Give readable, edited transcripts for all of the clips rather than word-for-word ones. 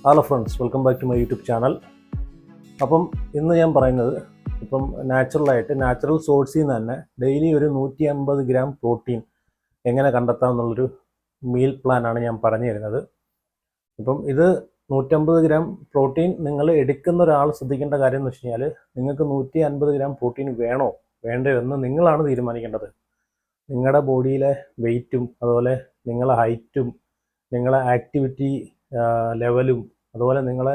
Hello friends, welcome back to my YouTube channel. അപ്പം ഇന്ന് ഞാൻ പറയുന്നത് ഇപ്പം നാച്ചുറൽ സോഴ്സിൽ നിന്ന് തന്നെ ഡെയിലി ഒരു 150 ഗ്രാം പ്രോട്ടീൻ എങ്ങനെ കണ്ടെത്താം എന്നുള്ളൊരു മീൽ പ്ലാനാണ് ഞാൻ പറഞ്ഞു തരുന്നത്. ഇപ്പം ഇത് 150 ഗ്രാം പ്രോട്ടീൻ നിങ്ങൾ എടുക്കുന്ന ഒരാൾ ശ്രദ്ധിക്കേണ്ട കാര്യം എന്ന് വെച്ച് കഴിഞ്ഞാൽ നിങ്ങൾക്ക് 150 ഗ്രാം പ്രോട്ടീൻ വേണോ വേണ്ടയോ എന്ന് നിങ്ങളാണ് തീരുമാനിക്കേണ്ടത്. നിങ്ങളുടെ ബോഡിയിലെ വെയ്റ്റും അതുപോലെ നിങ്ങളുടെ ഹൈറ്റും നിങ്ങളുടെ ആക്ടിവിറ്റി ലെവലും അതുപോലെ നിങ്ങളെ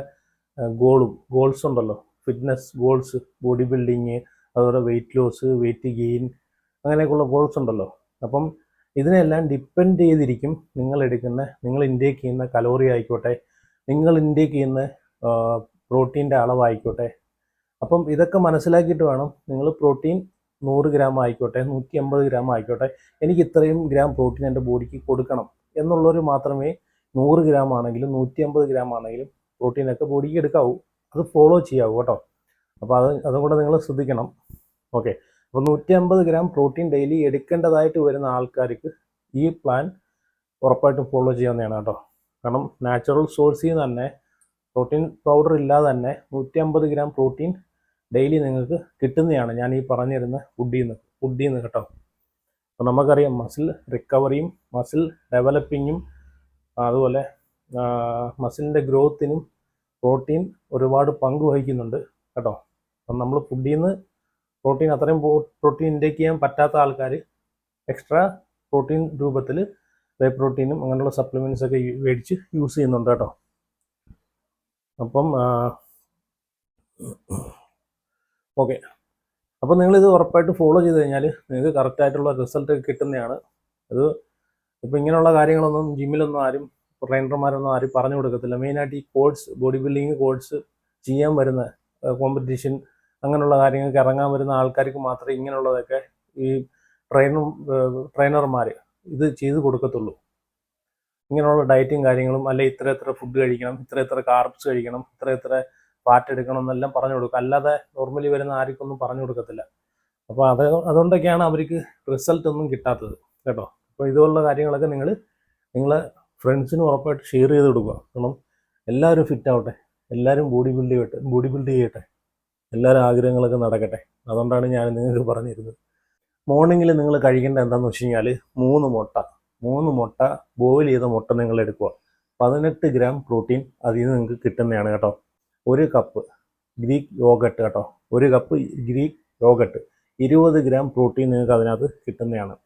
ഗോൾസ് ഉണ്ടല്ലോ, ഫിറ്റ്നസ് ഗോൾസ്, ബോഡി ബിൽഡിങ്, അതുപോലെ വെയിറ്റ് ലോസ്, വെയിറ്റ് ഗെയിൻ, അങ്ങനെയൊക്കെയുള്ള ഗോൾസ് ഉണ്ടല്ലോ. അപ്പം ഇതിനെല്ലാം ഡിപ്പെൻഡ് ചെയ്തിരിക്കും നിങ്ങൾ ഇൻടേക്ക് ചെയ്യുന്ന കലോറി ആയിക്കോട്ടെ, നിങ്ങൾ ഇൻടേക്ക് ചെയ്യുന്ന പ്രോട്ടീൻ്റെ അളവായിക്കോട്ടെ. അപ്പം ഇതൊക്കെ മനസ്സിലാക്കിയിട്ട് വേണം നിങ്ങൾ പ്രോട്ടീൻ 100 ഗ്രാം ആയിക്കോട്ടെ 150 ഗ്രാം ആയിക്കോട്ടെ, എനിക്ക് ഇത്രയും ഗ്രാം പ്രോട്ടീൻ എൻ്റെ ബോഡിക്ക് കൊടുക്കണം എന്നുള്ളവർ മാത്രമേ 100 ഗ്രാം ആണെങ്കിലും 150 ഗ്രാം ആണെങ്കിലും പ്രോട്ടീനൊക്കെ ബോഡിക്ക് എടുക്കാവൂ. അത് ഫോളോ ചെയ്യാവൂ കേട്ടോ. അപ്പോൾ അതും കൂടെ നിങ്ങൾ ശ്രദ്ധിക്കണം. ഓക്കെ, അപ്പോൾ 150 ഗ്രാം പ്രോട്ടീൻ ഡെയിലി എടുക്കേണ്ടതായിട്ട് വരുന്ന ആൾക്കാർക്ക് ഈ പ്ലാൻ ഉറപ്പായിട്ടും ഫോളോ ചെയ്യാവുന്നതാണ് കേട്ടോ. കാരണം നാച്ചുറൽ സോഴ്സിൽ നിന്ന് തന്നെ പ്രോട്ടീൻ പൗഡർ ഇല്ലാതെ തന്നെ 150 ഗ്രാം പ്രോട്ടീൻ ഡെയിലി നിങ്ങൾക്ക് കിട്ടുന്നതാണ് ഞാൻ ഈ പറഞ്ഞു തരുന്ന ഫുഡിൽ നിന്ന് കേട്ടോ. അപ്പോൾ നമുക്കറിയാം മസിൽ റിക്കവറിയും മസിൽ ഡെവലപ്പിങ്ങും അതുപോലെ മസിലിൻ്റെ ഗ്രോത്തിനും പ്രോട്ടീൻ ഒരുപാട് പങ്ക് വഹിക്കുന്നുണ്ട് കേട്ടോ. അപ്പം നമ്മൾ ഫുഡിൽ നിന്ന് അത്രയും പ്രോട്ടീൻ ഇൻടേക്ക് ചെയ്യാൻ പറ്റാത്ത ആൾക്കാർ എക്സ്ട്രാ പ്രോട്ടീൻ രൂപത്തിൽ വേ പ്രോട്ടീനും അങ്ങനെയുള്ള സപ്ലിമെൻറ്റ്സ് ഒക്കെ മേടിച്ച് യൂസ് ചെയ്യുന്നുണ്ട് കേട്ടോ. അപ്പം ഓക്കെ, അപ്പോൾ നിങ്ങളിത് ഉറപ്പായിട്ട് ഫോളോ ചെയ്ത് കഴിഞ്ഞാൽ നിങ്ങൾക്ക് കറക്റ്റായിട്ടുള്ള റിസൾട്ട് കിട്ടുന്നതാണ്. അത് ഇപ്പോൾ ഇങ്ങനെയുള്ള കാര്യങ്ങളൊന്നും ജിമ്മിലൊന്നും ആരും ട്രെയിനർമാരൊന്നും ആരും പറഞ്ഞു കൊടുക്കത്തില്ല. മെയിനായിട്ട് ഈ ബോഡി ബിൽഡിങ് കോഴ്സ് ചെയ്യാൻ വരുന്ന കോമ്പറ്റീഷൻ അങ്ങനെയുള്ള കാര്യങ്ങൾക്ക് ഇറങ്ങാൻ വരുന്ന ആൾക്കാർക്ക് മാത്രമേ ഇങ്ങനെയുള്ളതൊക്കെ ഈ ട്രെയിനർമാർ ഇത് ചെയ്ത് കൊടുക്കത്തുള്ളൂ. ഇങ്ങനെയുള്ള ഡയറ്റും കാര്യങ്ങളും, അല്ലെ ഇത്ര ഫുഡ് കഴിക്കണം, ഇത്ര കാർബ്സ് കഴിക്കണം, ഇത്ര ഫാറ്റ് എടുക്കണം എന്നെല്ലാം പറഞ്ഞു കൊടുക്കും. അല്ലാതെ നോർമലി വരുന്ന ആർക്കൊന്നും പറഞ്ഞു കൊടുക്കത്തില്ല. അപ്പോൾ അതുകൊണ്ടൊക്കെയാണ് അവർക്ക് റിസൾട്ട് ഒന്നും കിട്ടാത്തത് കേട്ടോ. അപ്പോൾ ഇതുപോലുള്ള കാര്യങ്ങളൊക്കെ നിങ്ങളെ ഫ്രണ്ട്സിന് ഉറപ്പായിട്ട് ഷെയർ ചെയ്ത് കൊടുക്കുക. കാരണം എല്ലാവരും ഫിറ്റ് ആവട്ടെ, എല്ലാവരും ബോഡി ബിൽഡ് ചെയ്യട്ടെ, എല്ലാവരും ആഗ്രഹങ്ങളൊക്കെ നടക്കട്ടെ. അതുകൊണ്ടാണ് ഞാൻ നിങ്ങൾക്ക് പറഞ്ഞിരുന്നത്. മോർണിംഗിൽ നിങ്ങൾ കഴിക്കേണ്ട എന്താണെന്ന് വെച്ച് കഴിഞ്ഞാൽ 3 മുട്ട ബോയിൽ ചെയ്ത മുട്ട നിങ്ങൾ എടുക്കുക. 18 ഗ്രാം പ്രോട്ടീൻ അതിൽ നിന്ന് നിങ്ങൾക്ക് കിട്ടുന്നതാണ് കേട്ടോ. 1 കപ്പ് ഗ്രീക്ക് യോഗട്ട് കേട്ടോ, 1 cup Greek yoghurt, 20 gram protein നിങ്ങൾക്ക് അതിനകത്ത് കിട്ടുന്നതാണ്.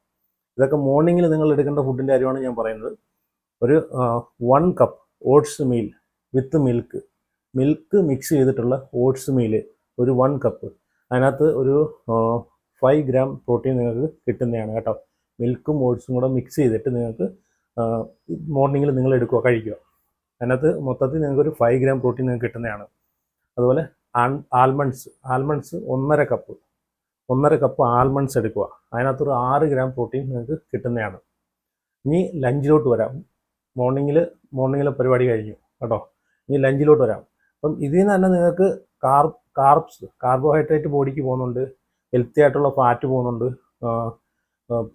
ഇതൊക്കെ മോർണിംഗിൽ നിങ്ങൾ എടുക്കേണ്ട ഫുഡിൻ്റെ കാര്യമാണ് ഞാൻ പറയുന്നത്. ഒരു 1 cup oats meal with milk mix ചെയ്തിട്ടുള്ള ഓട്സ് മീല് ഒരു 1 കപ്പ്, അതിനകത്ത് ഒരു 5 ഗ്രാം പ്രോട്ടീൻ നിങ്ങൾക്ക് കിട്ടുന്നതാണ് കേട്ടോ. മിൽക്കും ഓട്സും കൂടെ മിക്സ് ചെയ്തിട്ട് നിങ്ങൾക്ക് മോർണിംഗിൽ നിങ്ങൾ കഴിക്കുക. അതിനകത്ത് മൊത്തത്തിൽ നിങ്ങൾക്കൊരു 5 ഗ്രാം പ്രോട്ടീൻ നിങ്ങൾക്ക് കിട്ടുന്നതാണ്. അതുപോലെ ആൽമണ്ട്സ് 1.5 കപ്പ് ആൽമണ്ട്സ് എടുക്കുക. അതിനകത്തൊരു 6 ഗ്രാം പ്രോട്ടീൻ നിങ്ങൾക്ക് കിട്ടുന്നതാണ്. ഇനി ലഞ്ചിലോട്ട് വരാം. മോർണിംഗിലെ പരിപാടി കഴിഞ്ഞു കേട്ടോ. ഇനി ലഞ്ചിലോട്ട് വരാം. അപ്പം ഇതിൽ നിന്ന് തന്നെ നിങ്ങൾക്ക് കാർബോഹൈഡ്രേറ്റ് ബോഡിക്ക് പോകുന്നുണ്ട്, ഹെൽത്തി ആയിട്ടുള്ള ഫാറ്റ് പോകുന്നുണ്ട്,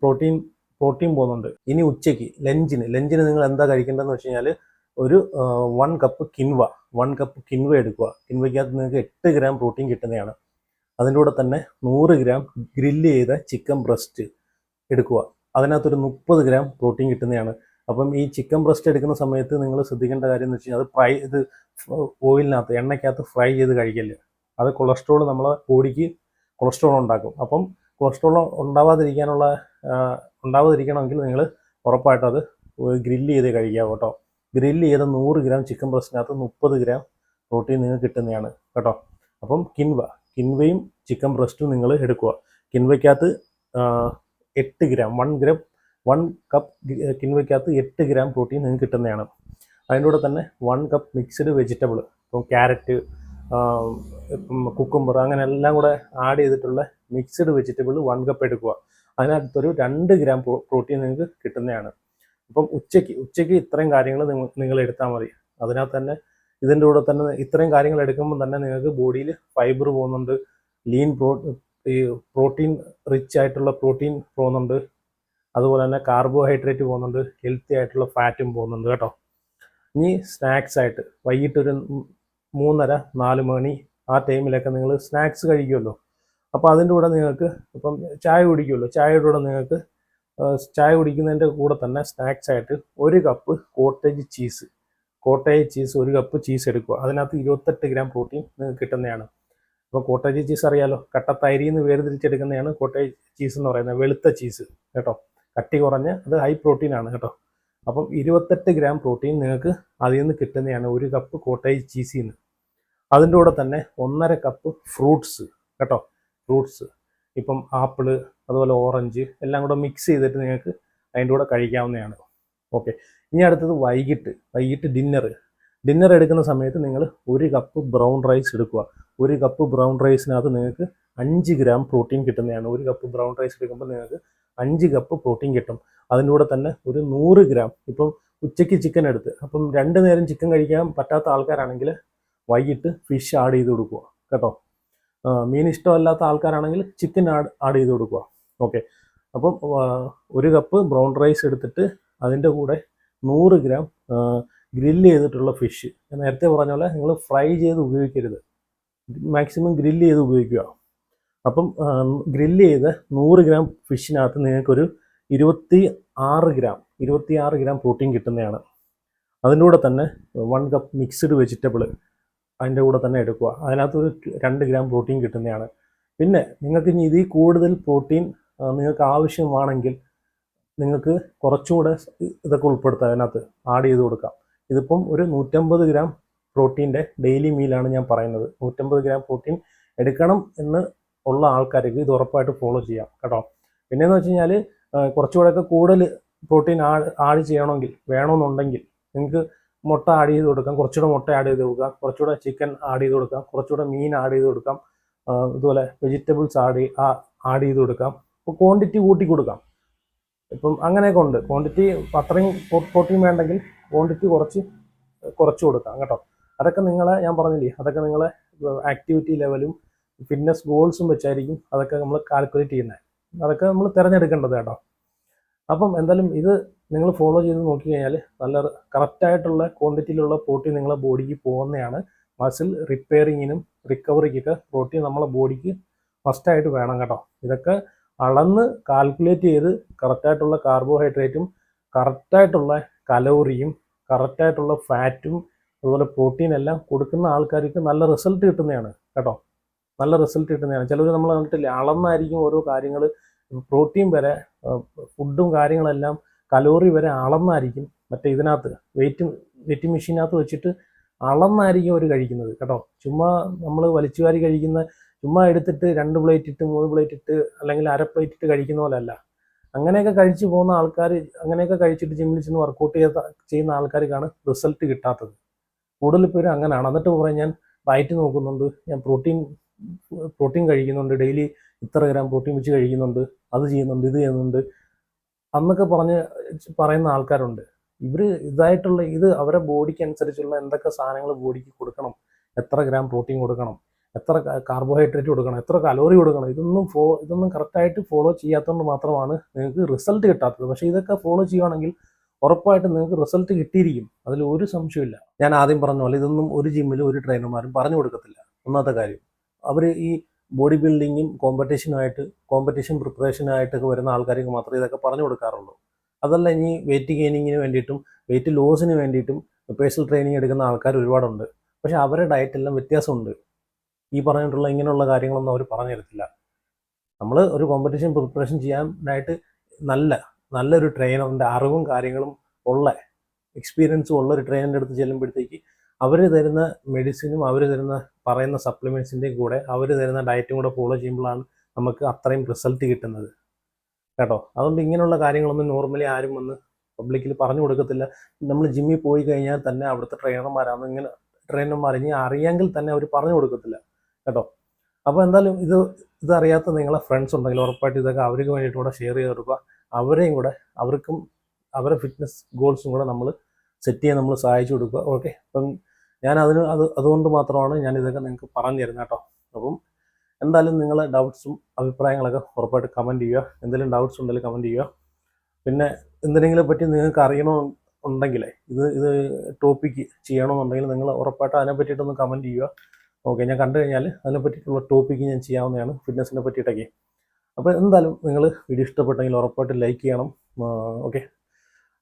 പ്രോട്ടീൻ പോകുന്നുണ്ട്. ഇനി ഉച്ചയ്ക്ക് ലഞ്ചിന് നിങ്ങൾ എന്താ കഴിക്കേണ്ടതെന്ന് വെച്ച് കഴിഞ്ഞാൽ ഒരു 1 കപ്പ് കിൻവ എടുക്കുക. കിൻവയ്ക്കകത്ത് നിങ്ങൾക്ക് 8 ഗ്രാം പ്രോട്ടീൻ കിട്ടുന്നതാണ്. അതിൻ്റെ കൂടെ തന്നെ 100 ഗ്രാം ഗ്രില്ല് ചെയ്ത ചിക്കൻ ബ്രസ്റ്റ് എടുക്കുക. അതിനകത്തൊരു 30 ഗ്രാം പ്രോട്ടീൻ കിട്ടുന്നതാണ്. അപ്പം ഈ ചിക്കൻ ബ്രസ്റ്റ് എടുക്കുന്ന സമയത്ത് നിങ്ങൾ ശ്രദ്ധിക്കേണ്ട കാര്യം എന്ന് വെച്ച് കഴിഞ്ഞാൽ അത് ഓയിലിനകത്ത് എണ്ണയ്ക്കകത്ത് ഫ്രൈ ചെയ്ത് കഴിക്കല്. അത് കൊളസ്ട്രോൾ നമ്മളെ ബോഡിക്ക് കൊളസ്ട്രോൾ ഉണ്ടാക്കും. അപ്പം കൊളസ്ട്രോൾ ഉണ്ടാവാതിരിക്കണമെങ്കിൽ നിങ്ങൾ ഉറപ്പായിട്ടും അത് ഗ്രില്ല് ചെയ്ത് കഴിക്കുക കേട്ടോ. ഗ്രില്ല് ചെയ്ത 100 ഗ്രാം ചിക്കൻ ബ്രസ്റ്റിനകത്ത് 30 ഗ്രാം പ്രോട്ടീൻ നിങ്ങൾക്ക് കിട്ടുന്നതാണ് കേട്ടോ. അപ്പം കിൻവയും ചിക്കൻ ബ്രസ്റ്റും നിങ്ങൾ എടുക്കുക. കിൻവയ്ക്കകത്ത് 8 ഗ്രാം 1 കപ്പ് കിൻവയ്ക്കകത്ത് 8 ഗ്രാം പ്രോട്ടീൻ നിങ്ങൾക്ക് കിട്ടുന്നതാണ്. അതിൻ്റെ കൂടെ തന്നെ 1 കപ്പ് മിക്സ്ഡ് വെജിറ്റബിൾ, ഇപ്പം ക്യാരറ്റ്, കുക്കുംബർ, അങ്ങനെ എല്ലാം കൂടെ ആഡ് ചെയ്തിട്ടുള്ള മിക്സ്ഡ് വെജിറ്റബിൾ 1 കപ്പ് എടുക്കുക. അതിനകത്തൊരു 2 ഗ്രാം പ്രോട്ടീൻ നിങ്ങൾക്ക് കിട്ടുന്നതാണ്. അപ്പം ഉച്ചയ്ക്ക് ഇത്രയും കാര്യങ്ങൾ നിങ്ങൾ എടുത്താൽ മതി. അതിനകത്ത് തന്നെ ഇതിൻ്റെ കൂടെ തന്നെ ഇത്രയും കാര്യങ്ങൾ എടുക്കുമ്പോൾ തന്നെ നിങ്ങൾക്ക് ബോഡിയിൽ ഫൈബർ പോകുന്നുണ്ട്, പ്രോട്ടീൻ റിച്ച് ആയിട്ടുള്ള പ്രോട്ടീൻ പോകുന്നുണ്ട്, അതുപോലെ തന്നെ കാർബോഹൈഡ്രേറ്റ് പോകുന്നുണ്ട്, ഹെൽത്തി ആയിട്ടുള്ള ഫാറ്റും പോകുന്നുണ്ട് കേട്ടോ. ഇനി സ്നാക്സ് ആയിട്ട് വൈകിട്ടൊരു 3:30-4 മണി ആ ടൈമിലൊക്കെ നിങ്ങൾ സ്നാക്സ് കഴിക്കുമല്ലോ. അപ്പോൾ അതിൻ്റെ കൂടെ നിങ്ങൾക്ക് ഇപ്പം ചായ കുടിക്കുമല്ലോ, ചായയുടെ കൂടെ നിങ്ങൾക്ക് ചായ കുടിക്കുന്നതിൻ്റെ കൂടെ തന്നെ സ്നാക്സ് ആയിട്ട് 1 cup cottage cheese 1 cup cheese എടുക്കുക. അതിനകത്ത് 28 ഗ്രാം പ്രോട്ടീൻ നിങ്ങൾക്ക് കിട്ടുന്നതാണ്. അപ്പോൾ കോട്ടേജ് ചീസ് അറിയാലോ, കട്ടത്തൈരിൽ നിന്ന് വേർതിരിച്ചെടുക്കുന്നതാണ് കോട്ടേജ് ചീസ് എന്ന് പറയുന്നത്, വെളുത്ത ചീസ് കേട്ടോ, കട്ടി കുറഞ്ഞ് അത് ഹൈ പ്രോട്ടീൻ ആണ് കേട്ടോ. അപ്പം 28 ഗ്രാം പ്രോട്ടീൻ നിങ്ങൾക്ക് അതിൽ നിന്ന് കിട്ടുന്നതാണ് 1 കപ്പ് കോട്ടേജ് ചീസിൽ നിന്ന്. അതിൻ്റെ കൂടെ തന്നെ 1.5 കപ്പ് ഫ്രൂട്ട്സ് കേട്ടോ, ഫ്രൂട്ട്സ് ഇപ്പം ആപ്പിള് അതുപോലെ ഓറഞ്ച് എല്ലാം കൂടെ മിക്സ് ചെയ്തിട്ട് നിങ്ങൾക്ക് അതിൻ്റെ കൂടെ കഴിക്കാവുന്നതാണ്. ഓക്കെ, ഇനി അടുത്തത് വൈകിട്ട് ഡിന്നർ എടുക്കുന്ന സമയത്ത് നിങ്ങൾ 1 കപ്പ് ബ്രൗൺ റൈസ് എടുക്കുക. 1 കപ്പ് ബ്രൗൺ റൈസിനകത്ത് നിങ്ങൾക്ക് 5 ഗ്രാം പ്രോട്ടീൻ കിട്ടുന്നതാണ്. 1 കപ്പ് ബ്രൗൺ റൈസ് എടുക്കുമ്പോൾ നിങ്ങൾക്ക് 5 കപ്പ് പ്രോട്ടീൻ കിട്ടും. അതിൻ്റെ കൂടെ തന്നെ ഒരു 100 ഗ്രാം, ഇപ്പം ഉച്ചയ്ക്ക് ചിക്കൻ എടുത്ത് അപ്പം 2 നേരം ചിക്കൻ കഴിക്കാൻ പറ്റാത്ത ആൾക്കാരാണെങ്കിൽ വൈകിട്ട് ഫിഷ് ആഡ് ചെയ്ത് കൊടുക്കുക കേട്ടോ. മീൻ ഇഷ്ടമല്ലാത്ത ആൾക്കാരാണെങ്കിൽ ചിക്കൻ ആഡ് ചെയ്ത് കൊടുക്കുക. ഓക്കെ, അപ്പം 1 കപ്പ് ബ്രൗൺ റൈസ് എടുത്തിട്ട് അതിൻ്റെ കൂടെ 100 ഗ്രാം ഗ്രില്ല് ചെയ്തിട്ടുള്ള ഫിഷ്. ഞാൻ നേരത്തെ പറഞ്ഞ പോലെ നിങ്ങൾ ഫ്രൈ ചെയ്ത് ഉപയോഗിക്കരുത്, മാക്സിമം ഗ്രില്ല് ചെയ്ത് ഉപയോഗിക്കുക. അപ്പം ഗ്രില്ല് ചെയ്ത് 100 ഗ്രാം ഫിഷിനകത്ത് നിങ്ങൾക്കൊരു 26 ഗ്രാം പ്രോട്ടീൻ കിട്ടുന്നതാണ്. അതിൻ്റെ കൂടെ തന്നെ 1 കപ്പ് മിക്സ്ഡ് വെജിറ്റബിൾ അതിൻ്റെ കൂടെ തന്നെ എടുക്കുക. അതിനകത്ത് ഒരു 2 ഗ്രാം പ്രോട്ടീൻ കിട്ടുന്നതാണ്. പിന്നെ നിങ്ങൾക്ക് ഇനി ഇതിൽ കൂടുതൽ പ്രോട്ടീൻ നിങ്ങൾക്ക് ആവശ്യമാണെങ്കിൽ നിങ്ങൾക്ക് കുറച്ചുകൂടെ ഇതൊക്കെ ഉൾപ്പെടുത്താം, അതിനകത്ത് ആഡ് ചെയ്ത് കൊടുക്കാം. ഇതിപ്പം ഒരു 150 ഗ്രാം പ്രോട്ടീൻ്റെ ഡെയിലി മീലാണ് ഞാൻ പറയുന്നത്. 150 ഗ്രാം പ്രോട്ടീൻ എടുക്കണം എന്ന് ഉള്ള ആൾക്കാർക്ക് ഇത് ഉറപ്പായിട്ട് ഫോളോ ചെയ്യാം കേട്ടോ. പിന്നെയെന്ന് വെച്ച് കഴിഞ്ഞാൽ കുറച്ചുകൂടെയൊക്കെ കൂടുതൽ പ്രോട്ടീൻ ആഡ് വേണമെന്നുണ്ടെങ്കിൽ നിങ്ങൾക്ക് മുട്ട ആഡ് ചെയ്ത് കൊടുക്കാം, കുറച്ചുകൂടെ മുട്ട ആഡ് ചെയ്ത് കൊടുക്കാം, കുറച്ചുകൂടെ ചിക്കൻ ആഡ് ചെയ്ത് കൊടുക്കാം, കുറച്ചുകൂടെ മീൻ ആഡ് ചെയ്ത് കൊടുക്കാം, ഇതുപോലെ വെജിറ്റബിൾസ് ആഡ് ചെയ്ത് കൊടുക്കാം. അപ്പോൾ ക്വാണ്ടിറ്റി കൂട്ടി കൊടുക്കാം. ഇപ്പം അങ്ങനെയൊക്കെ ഉണ്ട്. ക്വാണ്ടിറ്റി അത്രയും പ്രോട്ടീൻ വേണ്ടെങ്കിൽ ക്വാണ്ടിറ്റി കുറച്ച് കൊടുക്കാം കേട്ടോ. അതൊക്കെ ഞാൻ പറഞ്ഞില്ലേ, അതൊക്കെ നിങ്ങളെ ആക്ടിവിറ്റി ലെവലും ഫിറ്റ്നസ് ഗോൾസും വെച്ചായിരിക്കും അതൊക്കെ നമ്മൾ കാൽക്കുലേറ്റ് ചെയ്യുന്നത്. അതൊക്കെ നമ്മൾ തിരഞ്ഞെടുക്കേണ്ടത് കേട്ടോ. അപ്പം എന്തായാലും ഇത് നിങ്ങൾ ഫോളോ ചെയ്ത് നോക്കിക്കഴിഞ്ഞാൽ നല്ല കറക്റ്റായിട്ടുള്ള ക്വാണ്ടിറ്റിയിലുള്ള പ്രോട്ടീൻ നിങ്ങളെ ബോഡിക്ക് പോകുന്നതാണ്. മസിൽ റിപ്പയറിങ്ങിനും റിക്കവറിക്കൊക്കെ പ്രോട്ടീൻ നമ്മളെ ബോഡിക്ക് ഫസ്റ്റായിട്ട് വേണം കേട്ടോ. ഇതൊക്കെ അളന്ന് കാൽക്കുലേറ്റ് ചെയ്ത് കറക്റ്റായിട്ടുള്ള കാർബോഹൈഡ്രേറ്റും കറക്റ്റായിട്ടുള്ള കലോറിയും കറക്റ്റായിട്ടുള്ള ഫാറ്റും അതുപോലെ പ്രോട്ടീൻ എല്ലാം കൊടുക്കുന്ന ആൾക്കാർക്ക് നല്ല റിസൾട്ട് കിട്ടുന്നതാണ് കേട്ടോ. നല്ല റിസൾട്ട് കിട്ടുന്നതാണ്. ചിലർ നമ്മൾ കണ്ടിട്ടില്ലേ, അളന്നായിരിക്കും ഓരോ കാര്യങ്ങൾ, പ്രോട്ടീൻ വരെ ഫുഡും കാര്യങ്ങളെല്ലാം കലോറി വരെ അളന്നായിരിക്കും മറ്റേ ഇതിനകത്ത് വെയിറ്റ് മെഷീനകത്ത് വെച്ചിട്ട് അളന്നായിരിക്കും അവർ കഴിക്കുന്നത് കേട്ടോ. ചുമ്മാ നമ്മൾ വലിച്ചുവാരി കഴിക്കുന്ന, ചുമ്മാ എടുത്തിട്ട് 2 പ്ലേറ്റ് ഇട്ട് 3 പ്ലേറ്റ് ഇട്ട് അല്ലെങ്കിൽ 1/2 പ്ലേറ്റ് ഇട്ട് കഴിക്കുന്ന പോലെ അല്ല. അങ്ങനെയൊക്കെ കഴിച്ചു പോകുന്ന ആൾക്കാർ, അങ്ങനെയൊക്കെ കഴിച്ചിട്ട് ജിമ്മിൽ ചെന്ന് വർക്കൗട്ട് ചെയ്യുന്ന ആൾക്കാർക്കാണ് റിസൾട്ട് കിട്ടാത്തത്. കൂടുതൽ പേരും അങ്ങനെയാണ്. എന്നിട്ട് പറയും ഞാൻ ഡയറ്റ് നോക്കുന്നുണ്ട്, ഞാൻ പ്രോട്ടീൻ കഴിക്കുന്നുണ്ട്, ഡെയിലി ഇത്ര ഗ്രാം പ്രോട്ടീൻ വെച്ച് കഴിക്കുന്നുണ്ട്, അത് ചെയ്യുന്നുണ്ട്, ഇത് ചെയ്യുന്നുണ്ട് അന്നൊക്കെ പറയുന്ന ആൾക്കാരുണ്ട്. ഇത് അവരെ ബോഡിക്ക് അനുസരിച്ചുള്ള എന്തൊക്കെ സാധനങ്ങൾ ബോഡിക്ക് കൊടുക്കണം, എത്ര ഗ്രാം പ്രോട്ടീൻ കൊടുക്കണം, എത്ര കാർബോഹൈഡ്രേറ്റ് കൊടുക്കണം, എത്ര കലോറി കൊടുക്കണം, ഇതൊന്നും കറക്റ്റായിട്ട് ഫോളോ ചെയ്യാത്തതുകൊണ്ട് മാത്രമാണ് നിങ്ങൾക്ക് റിസൾട്ട് കിട്ടാത്തത്. പക്ഷേ ഇതൊക്കെ ഫോളോ ചെയ്യുകയാണെങ്കിൽ ഉറപ്പായിട്ട് നിങ്ങൾക്ക് റിസൾട്ട് കിട്ടിയിരിക്കും, അതിൽ ഒരു സംശയമില്ല. ഞാൻ ആദ്യം പറഞ്ഞ പോലെ ഇതൊന്നും ഒരു ജിമ്മിലും ഒരു ട്രെയിനർമാരും പറഞ്ഞു കൊടുക്കത്തില്ല. ഒന്നാമത്തെ കാര്യം, അവർ ഈ ബോഡി ബിൽഡിങ്ങും കോമ്പറ്റീഷൻ പ്രിപ്പറേഷനായിട്ടൊക്കെ വരുന്ന ആൾക്കാർക്ക് മാത്രമേ ഇതൊക്കെ പറഞ്ഞു കൊടുക്കാറുള്ളൂ. അതല്ല, ഇനി വെയിറ്റ് ഗെയിനിങ്ങിന് വേണ്ടിയിട്ടും വെയിറ്റ് ലോസിന് വേണ്ടിയിട്ടും പേഴ്സണൽ ട്രെയിനിങ് എടുക്കുന്ന ആൾക്കാർ ഒരുപാടുണ്ട്. പക്ഷേ അവരുടെ ഡയറ്റെല്ലാം വ്യത്യാസമുണ്ട്. ഈ പറഞ്ഞിട്ടുള്ള ഇങ്ങനെയുള്ള കാര്യങ്ങളൊന്നും അവർ പറഞ്ഞു തരത്തില്ല. നമ്മൾ ഒരു കോമ്പറ്റീഷൻ പ്രിപ്പറേഷൻ ചെയ്യാനായിട്ട് നല്ലൊരു ട്രെയിനറിൻ്റെ അറിവും കാര്യങ്ങളും ഉള്ള എക്സ്പീരിയൻസും ഉള്ള ഒരു ട്രെയിനറിൻ്റെ അടുത്ത് ചെല്ലുമ്പോഴത്തേക്ക് അവർ തരുന്ന മെഡിസിനും അവർ പറയുന്ന സപ്ലിമെൻറ്റ്സിൻ്റെയും കൂടെ അവർ തരുന്ന ഡയറ്റും കൂടെ ഫോളോ ചെയ്യുമ്പോഴാണ് നമുക്ക് അത്രയും റിസൾട്ട് കിട്ടുന്നത് കേട്ടോ. അതുകൊണ്ട് ഇങ്ങനെയുള്ള കാര്യങ്ങളൊന്നും നോർമലി ആരും വന്ന് പബ്ലിക്കിൽ പറഞ്ഞു കൊടുക്കത്തില്ല. നമ്മൾ ജിമ്മിൽ പോയി കഴിഞ്ഞാൽ തന്നെ അവിടുത്തെ ട്രെയിനർമാർ ഇനി അറിയാമെങ്കിൽ തന്നെ അവർ പറഞ്ഞു കൊടുക്കത്തില്ല കേട്ടോ. അപ്പോൾ എന്തായാലും ഇതറിയാത്ത നിങ്ങളെ ഫ്രണ്ട്സ് ഉണ്ടെങ്കിൽ ഉറപ്പായിട്ട് ഇതൊക്കെ അവർക്ക് വേണ്ടിയിട്ട് കൂടെ ഷെയർ ചെയ്ത് കൊടുക്കുക. അവർക്കും അവരുടെ ഫിറ്റ്നസ് ഗോൾസും കൂടെ നമ്മൾ സെറ്റ് ചെയ്യാൻ നമ്മൾ സഹായിച്ചു കൊടുക്കുക. ഓക്കെ, അപ്പം ഞാൻ അതുകൊണ്ട് മാത്രമാണ് ഞാൻ ഇതൊക്കെ നിങ്ങൾക്ക് പറഞ്ഞു തരുന്നത് കേട്ടോ. അപ്പം എന്തായാലും നിങ്ങളെ ഡൗട്ട്സും അഭിപ്രായങ്ങളൊക്കെ ഉറപ്പായിട്ട് കമൻറ്റ് ചെയ്യുക. എന്തെങ്കിലും ഡൗട്ട്സ് ഉണ്ടെങ്കിൽ കമൻറ്റ് ചെയ്യുക. പിന്നെ എന്തിനെങ്കിലും പറ്റി നിങ്ങൾക്ക് ഉണ്ടെങ്കിലേ ഇത് ടോപ്പിക്ക് ചെയ്യണമെന്നുണ്ടെങ്കിൽ നിങ്ങൾ ഉറപ്പായിട്ട് അതിനെ പറ്റിയിട്ടൊന്ന് കമൻറ്റ് ചെയ്യുക. ഓക്കെ, ഞാൻ കണ്ടു കഴിഞ്ഞാൽ അതിനെ പറ്റിയിട്ടുള്ള ടോപ്പിക്ക് ഞാൻ ചെയ്യാവുന്നതാണ്, ഫിറ്റ്നസിനെ പറ്റിയിട്ടൊക്കെ. അപ്പോൾ എന്തായാലും നിങ്ങൾ വീഡിയോ ഇഷ്ടപ്പെട്ടെങ്കിൽ ഉറപ്പായിട്ട് ലൈക്ക് ചെയ്യണം. ഓക്കെ,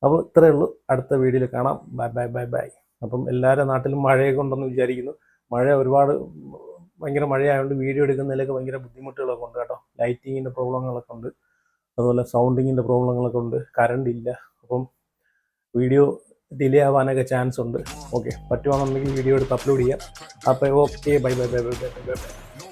അപ്പോൾ ഇത്രയേ ഉള്ളൂ. അടുത്ത വീഡിയോയിൽ കാണാം. Bye bye bye bye. അപ്പം എല്ലാവരുടെ നാട്ടിലും മഴയൊക്കെ ഉണ്ടെന്ന് വിചാരിക്കുന്നു. മഴ ഒരുപാട് ഭയങ്കര മഴയായതുകൊണ്ട് വീഡിയോ എടുക്കുന്നതിലൊക്കെ ഭയങ്കര ബുദ്ധിമുട്ടുകളൊക്കെ ഉണ്ട് കേട്ടോ. ലൈറ്റിങ്ങിൻ്റെ പ്രോബ്ലങ്ങളൊക്കെ ഉണ്ട്, അതുപോലെ സൗണ്ടിങ്ങിൻ്റെ പ്രോബ്ലങ്ങളൊക്കെ ഉണ്ട്, കറണ്ട് ഇല്ല. അപ്പം വീഡിയോ ഡിലേ ആവാനൊക്കെ ചാൻസ് ഉണ്ട്. ഓക്കെ, പറ്റുവാണെന്നുണ്ടെങ്കിൽ വീഡിയോ എടുത്ത് അപ്ലോഡ് ചെയ്യാം. അപ്പോൾ okay, bye bye bye bye bye bye bye.